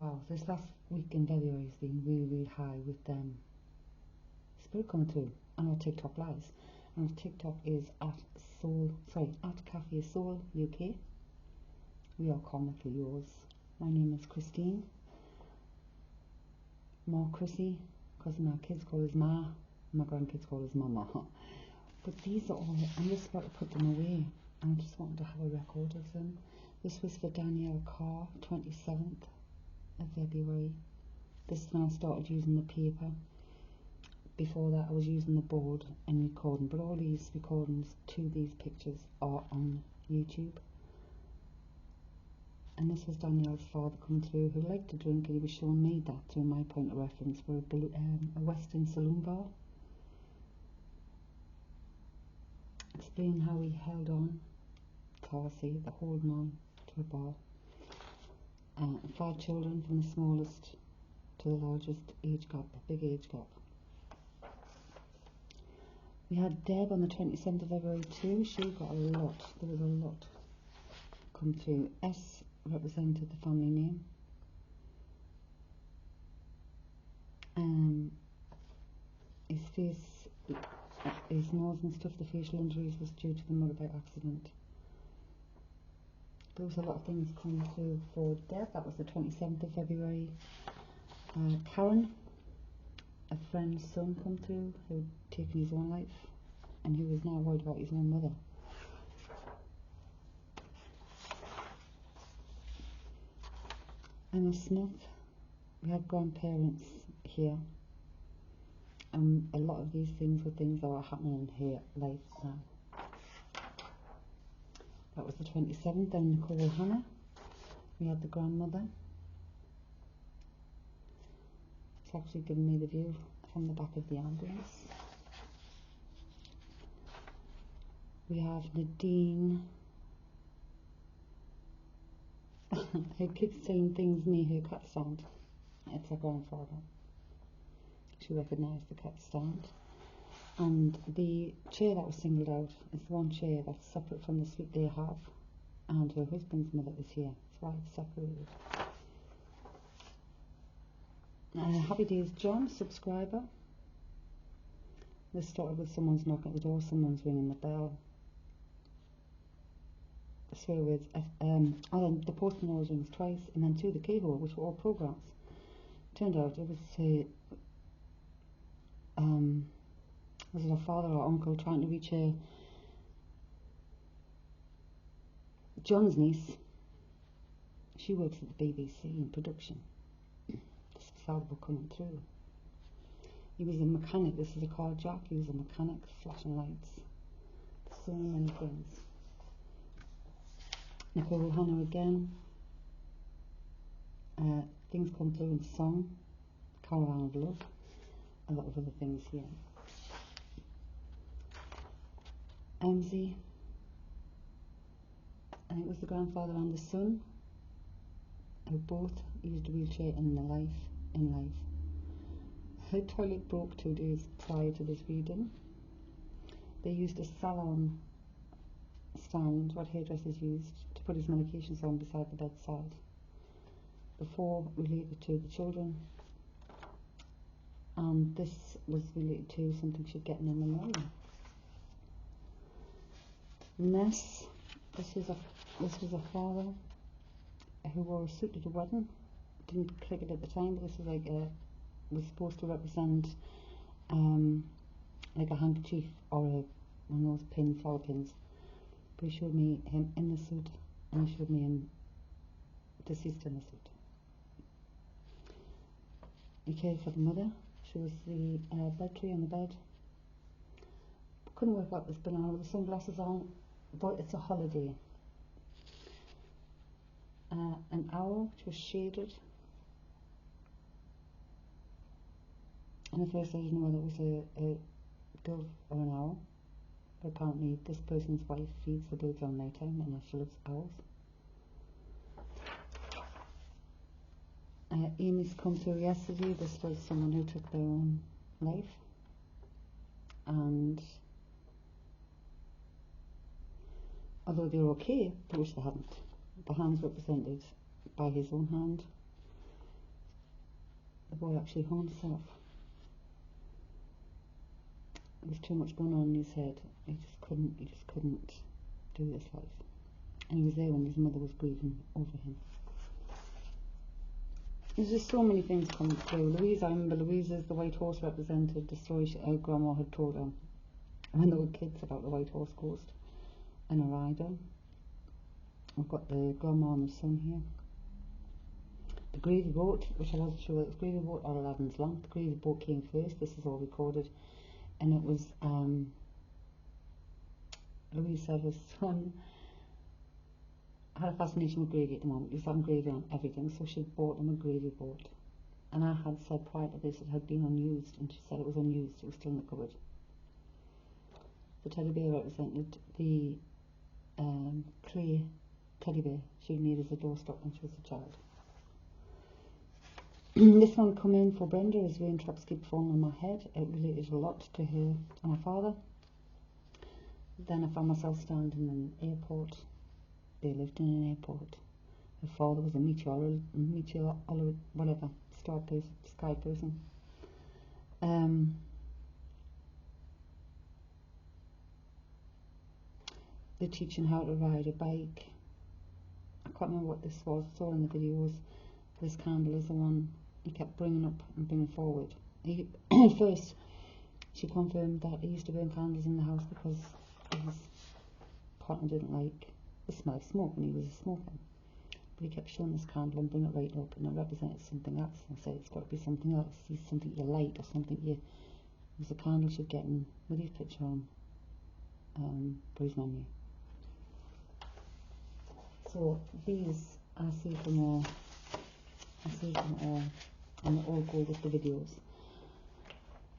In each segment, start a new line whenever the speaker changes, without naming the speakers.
Wow, this last week in February has been really, really high with spirit coming through on our TikTok lives. And our TikTok is at Cafe Soul UK. We are comically yours. My name is Christine. More Chrissy, because my kids call us Ma, my grandkids call us Mama. But these are all, I'm just about to put them away. I just wanted to have a record of them. This was for Danielle Carr, 27th of February. This is when I started using the paper. Before that I was using the board and recording, but all these recordings to these pictures are on YouTube. And this was Danielle's father coming through, who liked to drink, and he was showing me that through my point of reference for a Western saloon bar. Explaining how he held on, Tarsi, the holding on to a bar. 5 children, from the smallest to the largest age gap, a big age gap. We had Deb on the 27th of February too. She got a lot, there was a lot come through. S represented the family name. His face, his nose and stuff, the facial injuries was due to the motorbike accident. There was a lot of things coming through for Deb. That was the 27th of February. Karen, a friend's son, come through who had taken his own life and who was now worried about his own mother. Emma Smith, we had grandparents here. A lot of these things were things that are happening in her life now. That was the 27th. Then Nicole Hannah, we had the grandmother. It's actually giving me the view from the back of the ambulance. We have Nadine, who keeps saying things near her cat stand. It's her grandfather. She recognised the cat stand. And the chair that was singled out is the one chair that's separate from the suite they have, and her husband's mother is here. That's why it's separated. Happy Days John, subscriber. This started with someone's knocking at the door, someone's ringing the bell. Swear words. The postman always rings twice, and then through the keyhole, which were all programs. Turned out it was her father or uncle trying to reach John's niece. She works at the BBC in production. This was how they were coming through. He was a mechanic. This is a car jack. He was a mechanic, flashing lights. So many things. Nicole Hannah again. Things come through in song. Caravan of Love. A lot of other things here. Emsy, and it was the grandfather and the son who both used a wheelchair in life. Her toilet broke 2 days prior to this reading. They used a salon stand, what hairdressers used, to put his medications on beside the bedside. Before related to the children, and this was related to something she'd gotten in the morning. Ness, this was a father who wore a suit at a wedding. Didn't click it at the time, but this was was supposed to represent like a handkerchief or one of those pins, flower pins. But he showed me him in the suit, and he showed me him deceased in the suit. He cared for the mother. She was the bed tree on the bed. Couldn't work out this banana with the sunglasses on, but it's a holiday. An owl which was shaded. And at first I didn't know whether it was a dove or an owl, but apparently this person's wife feeds the birds on night time and she loves owls. Amy's come through yesterday. This was someone who took their own life, and although they're okay, they wish they hadn't. The hand's represented by his own hand. the boy actually hung himself. There was too much going on in his head. He just couldn't do this life. And he was there when his mother was grieving over him. There's just so many things coming through. Louise, I remember Louise as the white horse represented the story her grandma had told her when they were kids about the white horse ghost and a rider. I've got the grandma and the son here. The gravy boat, which I wasn't sure whether it was gravy boat or Aladdin's lamp. The gravy boat came first. This is all recorded. And it was, Louise said her son had a fascination with gravy at the moment. He was having gravy on everything, so she bought him a gravy boat. And I had said prior to this it had been unused, and she said it was unused, it was still in the cupboard. The teddy bear represented the clay teddy bear she made as a doorstop when she was a child. This one come in for Brenda as raindrops keep falling on my head. It related a lot to her and her father. Then I found myself standing in an airport. They lived in an airport. Her father was a whatever, star person, sky person. They're teaching how to ride a bike. I can't remember what this was. It's all in the videos. This candle is the one he kept bringing up and bringing forward. First, she confirmed that he used to burn candles in the house because his partner didn't like the smell of smoke when he was smoking. But he kept showing this candle and bring it right up, and it represented something else. And I said, it's got to be something else. See something you light or something you. It was a candle she'd getting with his picture on for his memory. So these I see from all, and they all go with the videos.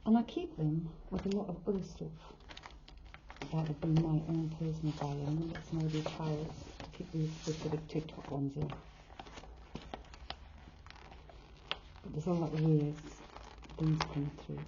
And I keep them with a lot of other stuff that have been my own personal diary. I'm going to get some of these files to keep these specific TikTok ones in. But there's a lot of weird things coming through.